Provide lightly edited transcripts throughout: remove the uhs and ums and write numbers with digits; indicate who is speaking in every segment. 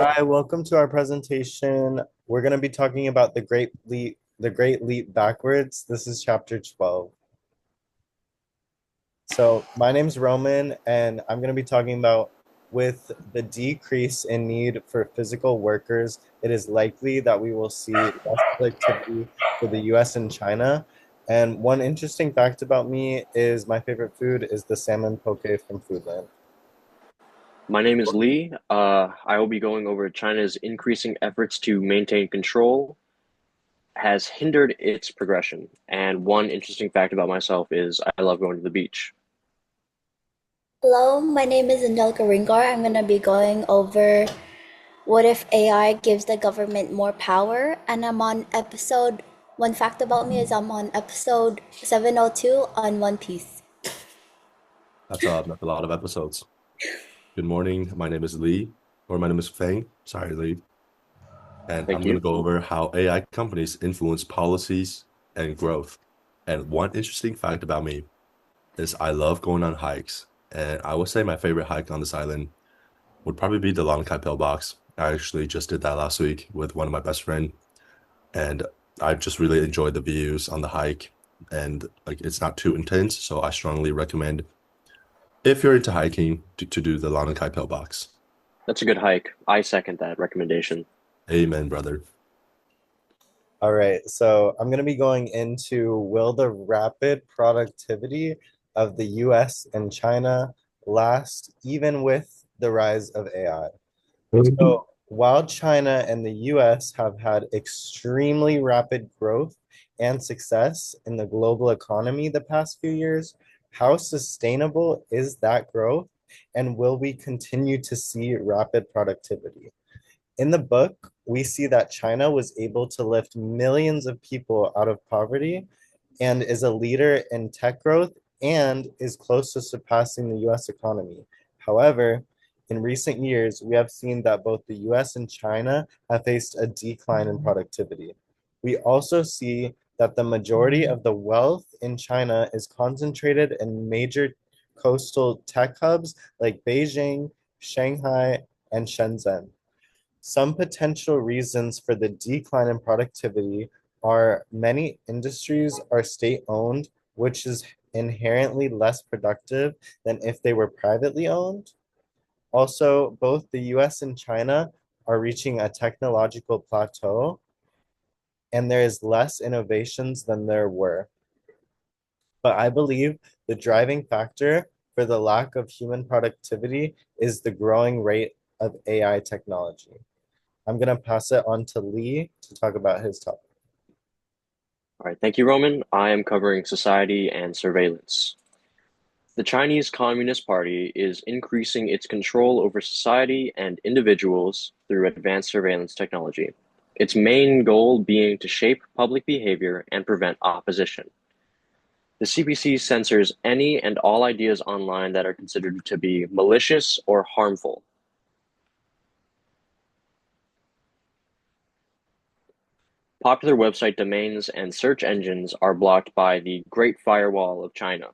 Speaker 1: Hi, welcome to our presentation. We're going to be talking about the Great Leap Backwards. This is chapter 12. So, my name's Roman, and I'm going to be talking about with the decrease in need for physical workers, it is likely that we will see less productivity for the US and China. And one interesting fact about me is my favorite food is the salmon poke from Foodland.
Speaker 2: My name is Lee. I will be going over China's increasing efforts to maintain control has hindered its progression. And one interesting fact about myself is I love going to the beach.
Speaker 3: Hello, my name is Angelica. I'm going to be going over what if AI gives the government more power, and one fact about me is I'm on episode 702 on One Piece.
Speaker 4: That's a lot of episodes. Good morning. My name is Lee, or my name is Feng. Sorry, Lee. And I'm
Speaker 2: Thank
Speaker 4: going to
Speaker 2: you.
Speaker 4: go over how AI companies influence policies and growth. And one interesting fact about me is I love going on hikes. And I would say my favorite hike on this island would probably be the Long Kaipel box. I actually just did that last week with one of my best friend, and I just really enjoyed the views on the hike. And like it's not too intense, so I strongly recommend if you're into hiking to do the Long Kaipel box.
Speaker 2: That's a good hike. I second that recommendation.
Speaker 4: Amen, brother.
Speaker 1: All right, so I'm going to be going into will the rapid productivity of the US and China last even with the rise of AI? So, while China and the US have had extremely rapid growth and success in the global economy the past few years, how sustainable is that growth? And will we continue to see rapid productivity? In the book, we see that China was able to lift millions of people out of poverty and is a leader in tech growth and is close to surpassing the US economy. However, in recent years, we have seen that both the US and China have faced a decline in productivity. We also see that the majority of the wealth in China is concentrated in major coastal tech hubs like Beijing, Shanghai, and Shenzhen. Some potential reasons for the decline in productivity are many industries are state owned, which is inherently less productive than if they were privately owned. Also, both the US and China are reaching a technological plateau, and there is less innovations than there were. But I believe the driving factor for the lack of human productivity is the growing rate of AI technology. I'm going to pass it on to Lee to talk about his topic.
Speaker 2: All right, thank you, Roman. I am covering society and surveillance. The Chinese Communist Party is increasing its control over society and individuals through advanced surveillance technology. Its main goal being to shape public behavior and prevent opposition. The CPC censors any and all ideas online that are considered to be malicious or harmful. Popular website domains and search engines are blocked by the Great Firewall of China,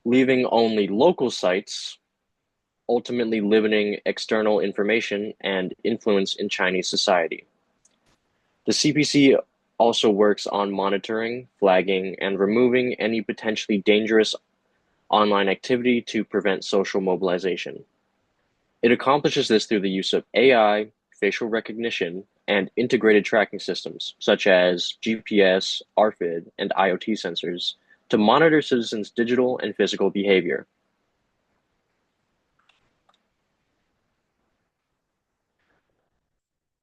Speaker 2: leaving only local sites, ultimately limiting external information and influence in Chinese society. The CPC also works on monitoring, flagging, and removing any potentially dangerous online activity to prevent social mobilization. It accomplishes this through the use of AI, facial recognition, and integrated tracking systems, such as GPS, RFID, and IoT sensors, to monitor citizens' digital and physical behavior.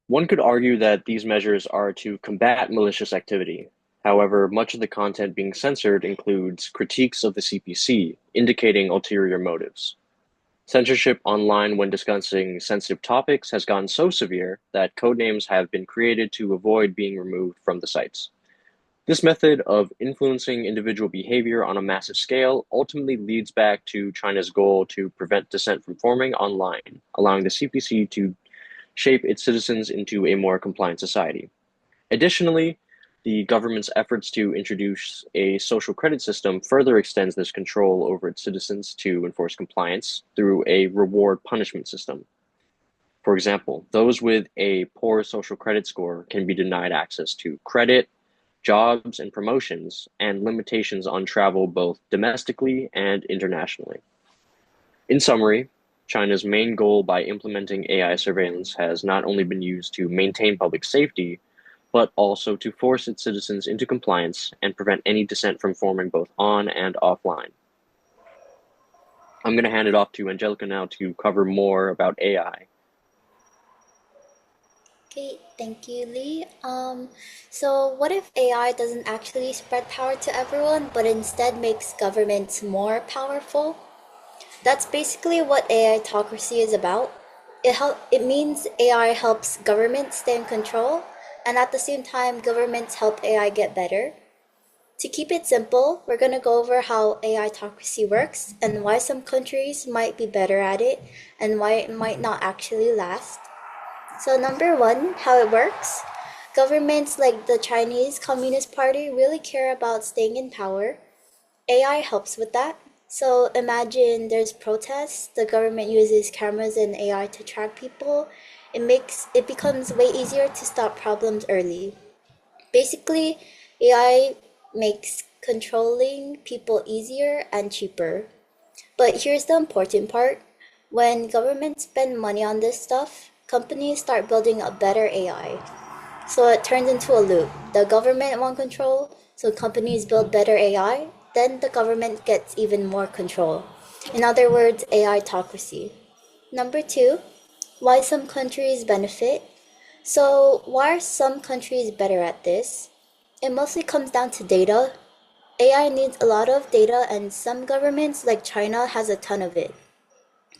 Speaker 2: One could argue that these measures are to combat malicious activity. However, much of the content being censored includes critiques of the CPC, indicating ulterior motives. Censorship online when discussing sensitive topics has gotten so severe that codenames have been created to avoid being removed from the sites. This method of influencing individual behavior on a massive scale ultimately leads back to China's goal to prevent dissent from forming online, allowing the CPC to shape its citizens into a more compliant society. Additionally, the government's efforts to introduce a social credit system further extends this control over its citizens to enforce compliance through a reward punishment system. For example, those with a poor social credit score can be denied access to credit, jobs and promotions, and limitations on travel both domestically and internationally. In summary, China's main goal by implementing AI surveillance has not only been used to maintain public safety, but also to force its citizens into compliance and prevent any dissent from forming both on and offline. I'm going to hand it off to Angelica now to cover more about AI.
Speaker 3: Okay, thank you, Lee. So what if AI doesn't actually spread power to everyone, but instead makes governments more powerful? That's basically what AI autocracy is about. It means AI helps governments stay in control, and at the same time, governments help AI get better. To keep it simple, we're going to go over how AI autocracy works and why some countries might be better at it and why it might not actually last. So, number one, how it works. Governments like the Chinese Communist Party really care about staying in power. AI helps with that. So, imagine there's protests, the government uses cameras and AI to track people. It becomes way easier to stop problems early. Basically, AI makes controlling people easier and cheaper. But here's the important part. When governments spend money on this stuff, companies start building a better AI. So it turns into a loop. The government wants control, so companies build better AI, then the government gets even more control. In other words, AI autocracy. Number two, why some countries benefit. So, why are some countries better at this? It mostly comes down to data. AI needs a lot of data, and some governments, like China, has a ton of it.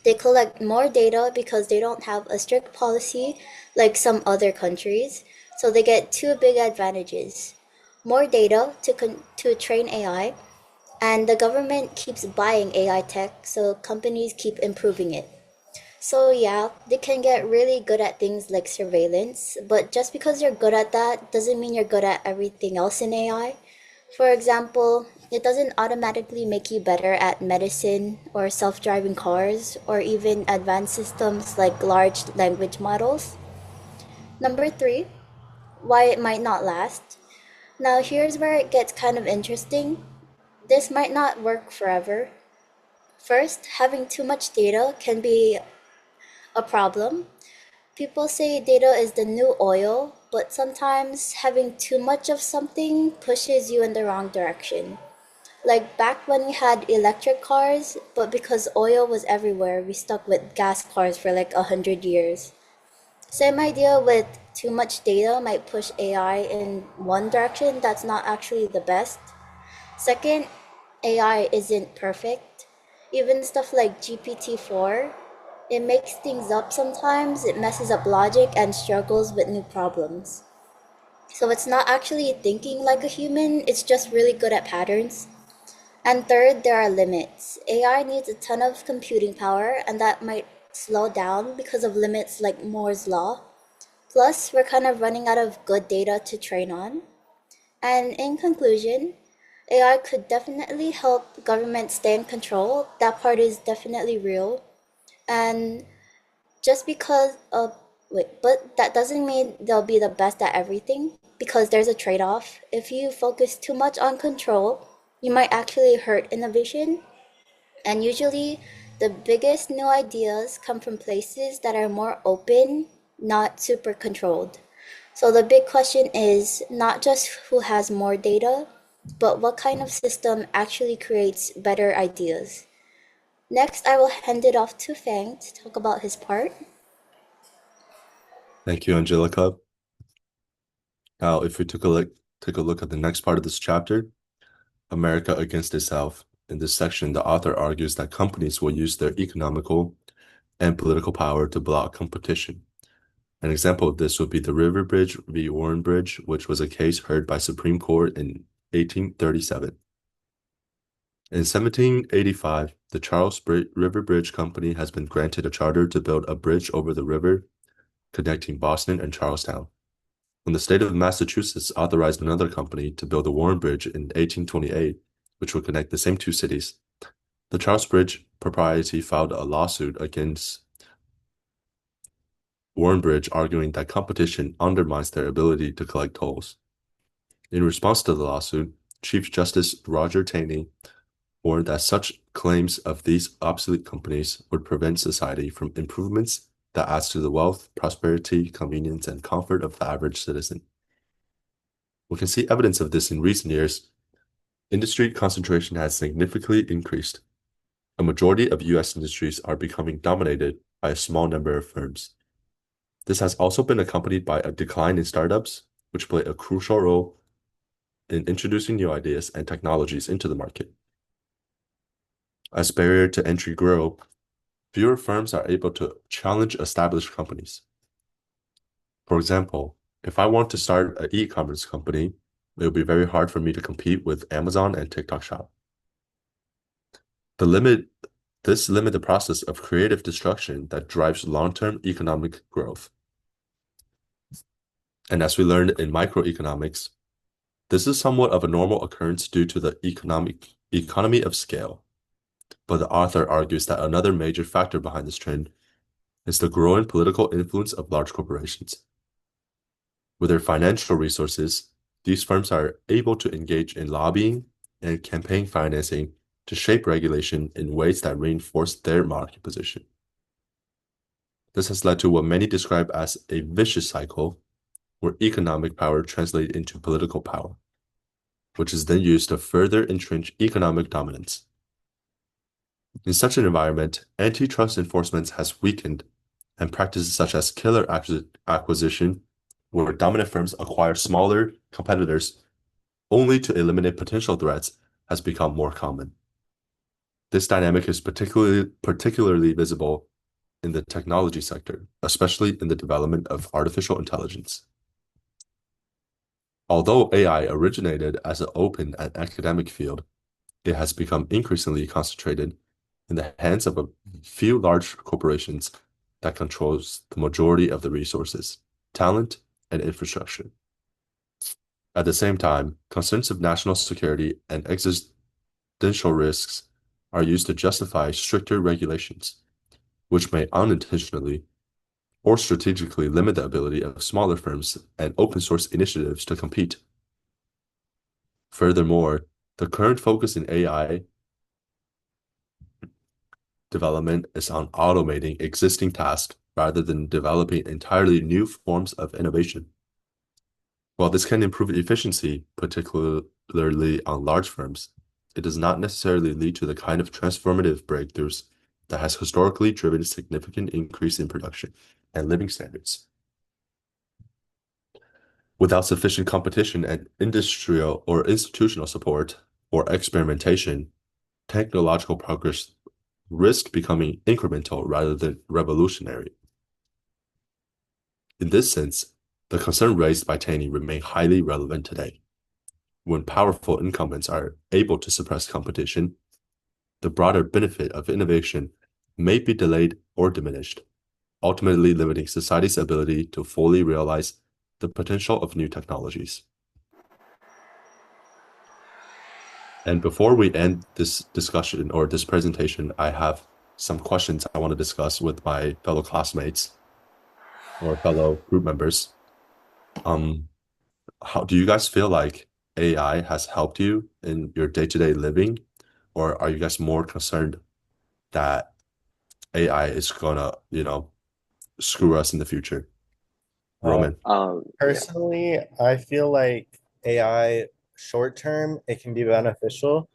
Speaker 3: They collect more data because they don't have a strict policy like some other countries, so they get two big advantages. More data to train AI, and the government keeps buying AI tech, so companies keep improving it. So yeah, they can get really good at things like surveillance, but just because you're good at that doesn't mean you're good at everything else in AI. For example, it doesn't automatically make you better at medicine or self-driving cars or even advanced systems like large language models. Number three, why it might not last. Now here's where it gets kind of interesting. This might not work forever. First, having too much data can be a problem. People say data is the new oil, but sometimes having too much of something pushes you in the wrong direction. Like back when we had electric cars, but because oil was everywhere, we stuck with gas cars for like 100 years. Same idea with too much data might push AI in one direction that's not actually the best. Second, AI isn't perfect. Even stuff like GPT-4, it makes things up sometimes, it messes up logic and struggles with new problems. So it's not actually thinking like a human, it's just really good at patterns. And third, there are limits. AI needs a ton of computing power, and that might slow down because of limits like Moore's Law. Plus, we're kind of running out of good data to train on. And in conclusion, AI could definitely help governments stay in control. That part is definitely real. And just because of, wait, but that doesn't mean they'll be the best at everything because there's a trade off. If you focus too much on control, you might actually hurt innovation. And usually, the biggest new ideas come from places that are more open, not super controlled. So the big question is not just who has more data, but what kind of system actually creates better ideas. Next, I will hand it off to Fang to talk about his part.
Speaker 4: Thank you, Angelica. Now, if we take a look at the next part of this chapter, America against itself. In this section, the author argues that companies will use their economical and political power to block competition. An example of this would be the River Bridge v. Warren Bridge, which was a case heard by Supreme Court in 1837. In 1785, the River Bridge Company has been granted a charter to build a bridge over the river connecting Boston and Charlestown. When the state of Massachusetts authorized another company to build the Warren Bridge in 1828, which would connect the same two cities, the Charles Bridge Propriety filed a lawsuit against Warrenbridge arguing that competition undermines their ability to collect tolls. In response to the lawsuit, Chief Justice Roger Taney warned that such claims of these obsolete companies would prevent society from improvements that adds to the wealth, prosperity, convenience, and comfort of the average citizen. We can see evidence of this in recent years. Industry concentration has significantly increased. A majority of US industries are becoming dominated by a small number of firms. This has also been accompanied by a decline in startups, which play a crucial role in introducing new ideas and technologies into the market. As barrier to entry grow, fewer firms are able to challenge established companies. For example, if I want to start an e-commerce company, it will be very hard for me to compete with Amazon and TikTok Shop. This limits the process of creative destruction that drives long-term economic growth. And as we learned in microeconomics, this is somewhat of a normal occurrence due to the economy of scale. But the author argues that another major factor behind this trend is the growing political influence of large corporations. With their financial resources, these firms are able to engage in lobbying and campaign financing to shape regulation in ways that reinforce their market position. This has led to what many describe as a vicious cycle, where economic power translates into political power, which is then used to further entrench economic dominance. In such an environment, antitrust enforcement has weakened, and practices such as killer acquisition, where dominant firms acquire smaller competitors only to eliminate potential threats, has become more common. This dynamic is particularly visible in the technology sector, especially in the development of artificial intelligence. Although AI originated as an open and academic field, it has become increasingly concentrated in the hands of a few large corporations that controls the majority of the resources, talent, and infrastructure. At the same time, concerns of national security and existential risks are used to justify stricter regulations, which may unintentionally or strategically limit the ability of smaller firms and open source initiatives to compete. Furthermore, the current focus in AI development is on automating existing tasks rather than developing entirely new forms of innovation. While this can improve efficiency, particularly on large firms, it does not necessarily lead to the kind of transformative breakthroughs that has historically driven significant increase in production and living standards. Without sufficient competition and industrial or institutional support or experimentation, technological progress risks becoming incremental rather than revolutionary. In this sense, the concern raised by Taney remain highly relevant today. When powerful incumbents are able to suppress competition, the broader benefit of innovation may be delayed or diminished, ultimately limiting society's ability to fully realize the potential of new technologies. And before we end this discussion or this presentation, I have some questions I want to discuss with my fellow classmates or fellow group members. How do you guys feel like AI has helped you in your day-to-day living, or are you guys more concerned that AI is gonna, screw us in the future?
Speaker 1: Um,
Speaker 4: Roman.
Speaker 2: Yeah.
Speaker 1: Personally, I feel like AI short term, it can be beneficial,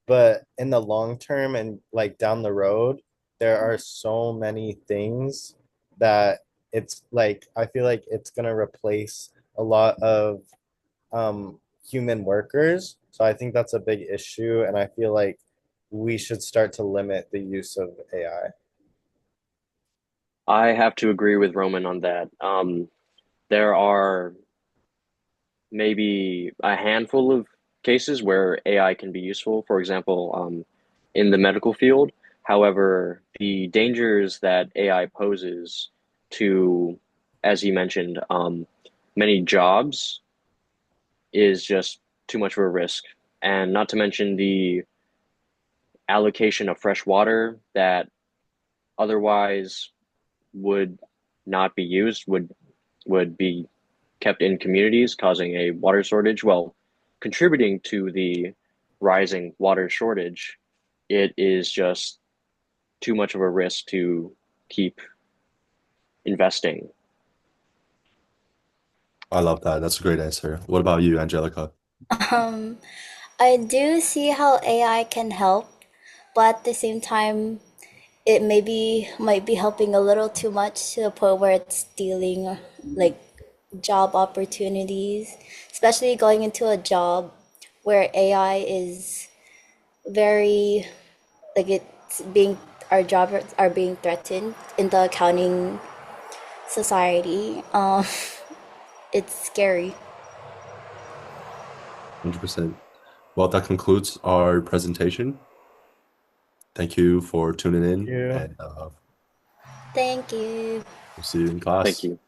Speaker 1: but in the long term and like down the road, there are so many things that it's like I feel like it's gonna replace a lot of human workers. So I think that's a big issue, and I feel like we should start to limit the use of AI.
Speaker 2: I have to agree with Roman on that. There are maybe a handful of cases where AI can be useful, for example, in the medical field. However, the dangers that AI poses to, as he mentioned, many jobs is just too much of a risk. And not to mention the allocation of fresh water that otherwise would not be used would be kept in communities, causing a water shortage, well, contributing to the rising water shortage. It is just too much of a risk to keep investing.
Speaker 4: I love that. That's a great answer. What about you, Angelica?
Speaker 3: Um, I do see how AI can help, but at the same time, it maybe might be helping a little too much to the point where it's stealing like job opportunities, especially going into a job where AI is very like it's being our jobs are being threatened in the accounting society. It's scary.
Speaker 4: 100%. Well, that concludes our presentation. Thank you for tuning in,
Speaker 1: Yeah.
Speaker 4: and
Speaker 3: Thank you.
Speaker 4: we'll see you in
Speaker 2: Thank
Speaker 4: class.
Speaker 2: you.